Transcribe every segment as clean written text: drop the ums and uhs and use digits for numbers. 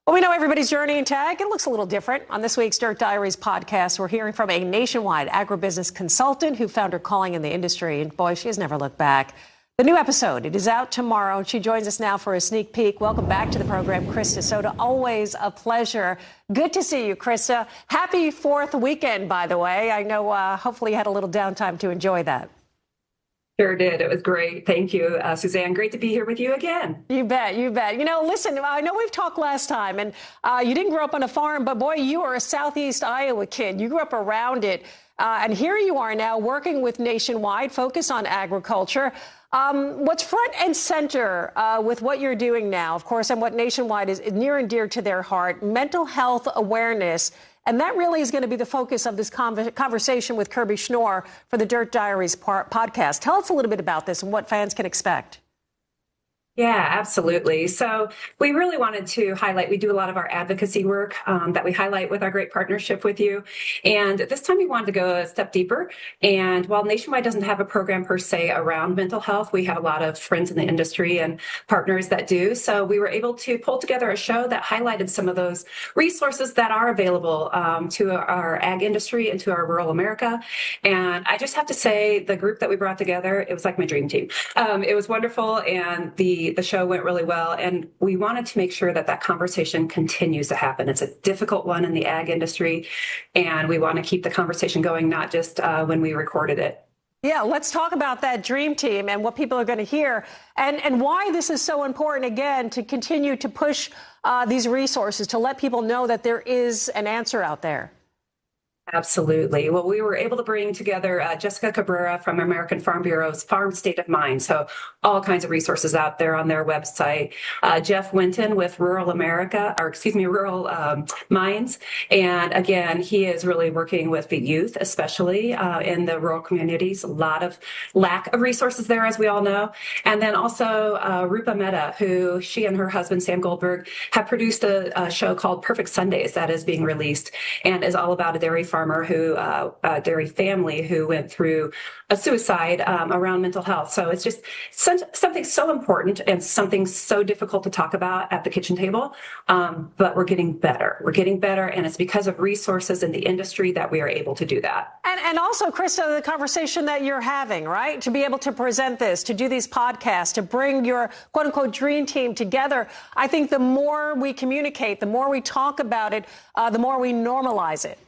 Well, we know everybody's journey in tag. It looks a little different. On this week's Dirt Diaries podcast, we're hearing from a nationwide agribusiness consultant who found her calling in the industry. And boy, she has never looked back. The new episode, it is out tomorrow, and she joins us now for a sneak peek. Welcome back to the program, Krista Soda. Always a pleasure. Good to see you, Krista. Happy 4th weekend, by the way. I know hopefully you had a little downtime to enjoy that. Sure did. It was great. Thank you, Suzanne. Great to be here with you again. You bet. You bet. You know, listen, I know we've talked last time, and you didn't grow up on a farm, but boy, you are a Southeast Iowa kid. You grew up around it. And here you are now working with Nationwide, focus on agriculture. What's front and center with what you're doing now, of course, and what Nationwide is near and dear to their heart, mental health awareness. And that really is going to be the focus of this conversation with Kirby Schnorr for the Dirt Diaries podcast. Tell us a little bit about this and what fans can expect. Yeah, absolutely. So we really wanted to highlight, we do a lot of our advocacy work that we highlight with our great partnership with you. And this time we wanted to go a step deeper. And while Nationwide doesn't have a program per se around mental health, we have a lot of friends in the industry and partners that do. So we were able to pull together a show that highlighted some of those resources that are available to our ag industry and to our rural America. And I just have to say, the group that we brought together, it was like my dream team. It was wonderful, and the show went really well, and we wanted to make sure that that conversation continues to happen. It's a difficult one in the ag industry, and we want to keep the conversation going, not just when we recorded it. Yeah, let's talk about that dream team and what people are going to hear, and why this is so important, again, to continue to push these resources, to let people know that there is an answer out there. Absolutely. Well, we were able to bring together Jessica Cabrera from American Farm Bureau's Farm State of Mind. So all kinds of resources out there on their website. Jeff Winton with Rural Minds. And again, he is really working with the youth, especially in the rural communities. A lot of lack of resources there, as we all know. And then also Rupa Mehta, who she and her husband, Sam Goldberg, have produced a show called Perfect Sundays that is being released and is all about a dairy farmer dairy family who went through a suicide around mental health. So it's just something so important and something so difficult to talk about at the kitchen table. But we're getting better. We're getting better. And it's because of resources in the industry that we are able to do that. And also, Krista, the conversation that you're having, right? To be able to present this, to do these podcasts, to bring your quote unquote dream team together. I think the more we communicate, the more we talk about it, the more we normalize it.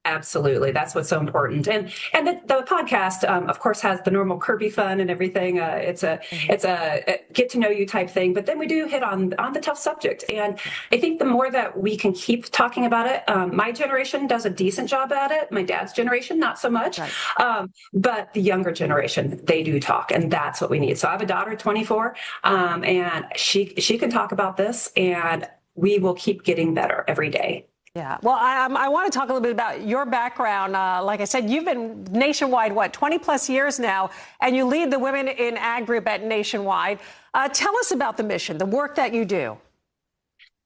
Absolutely. That's what's so important. And the podcast, of course, has the normal Kirby fun and everything. It's a get to know you type thing. But then we do hit on the tough subject. And I think the more that we can keep talking about it, my generation does a decent job at it. My dad's generation, not so much. Right. But the younger generation, they do talk. And that's what we need. So I have a daughter, 24, and she can talk about this, and we will keep getting better every day. Yeah. Well, I want to talk a little bit about your background. Like I said, you've been Nationwide, 20 plus years now, and you lead the Women in Ag group at Nationwide. Tell us about the mission, the work that you do.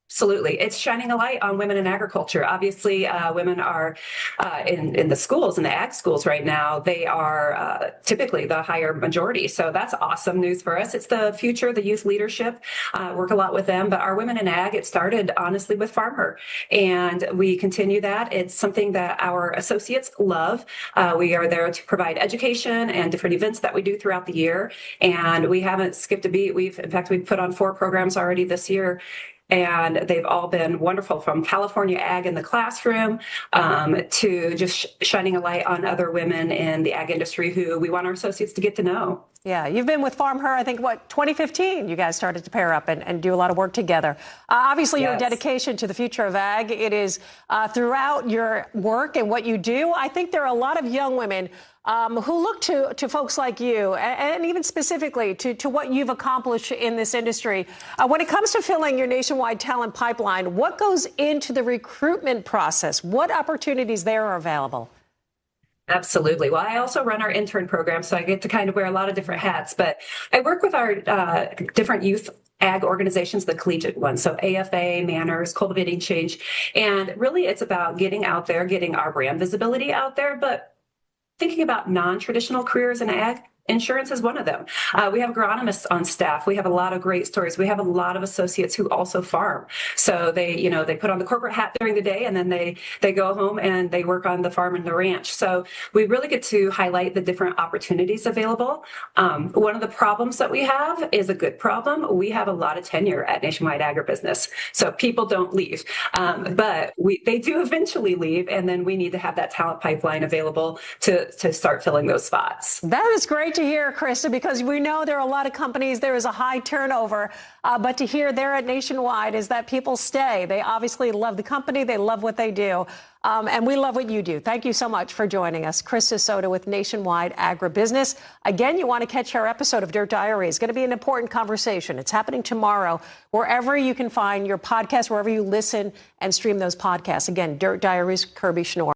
Absolutely. It's shining a light on women in agriculture. Obviously, women are in the schools, in the ag schools right now, they are typically the higher majority. So that's awesome news for us. It's the future, the youth leadership. Work a lot with them. But our Women in Ag, it started honestly with FarmHer. And we continue that. It's something that our associates love. We are there to provide education and different events that we do throughout the year. And we haven't skipped a beat. We've put on 4 programs already this year. And they've all been wonderful, from California Ag in the classroom to just shining a light on other women in the ag industry who we want our associates to get to know. Yeah, you've been with FarmHer, I think, 2015, you guys started to pair up and do a lot of work together. Obviously, yes. Your dedication to the future of ag, it is throughout your work and what you do. I think there are a lot of young women who look to folks like you, and even specifically to what you've accomplished in this industry. When it comes to filling your nationwide talent pipeline, what goes into the recruitment process? What opportunities there are available? Absolutely. Well, I also run our intern program, so I get to kind of wear a lot of different hats. But I work with our different youth ag organizations, the collegiate ones, so AFA, Manners, Cultivating Change. And really, it's about getting out there, getting our brand visibility out there, but thinking about non-traditional careers in ag, Insurance is one of them. We have agronomists on staff. We have a lot of great stories. We have a lot of associates who also farm. So they put on the corporate hat during the day, and then they go home and they work on the farm and the ranch. So we really get to highlight the different opportunities available. One of the problems that we have is a good problem. We have a lot of tenure at Nationwide Agribusiness. So people don't leave, but they do eventually leave, and then we need to have that talent pipeline available to start filling those spots. That is great to hear, Krista, because we know there are a lot of companies, there is a high turnover, but to hear there at Nationwide is that people stay. They obviously love the company, they love what they do, and we love what you do. Thank you so much for joining us. Krista Soto with Nationwide Agribusiness. Again, you want to catch our episode of Dirt Diaries. It's going to be an important conversation. It's happening tomorrow, wherever you can find your podcast, wherever you listen and stream those podcasts. Again, Dirt Diaries, Kirby Schnorr.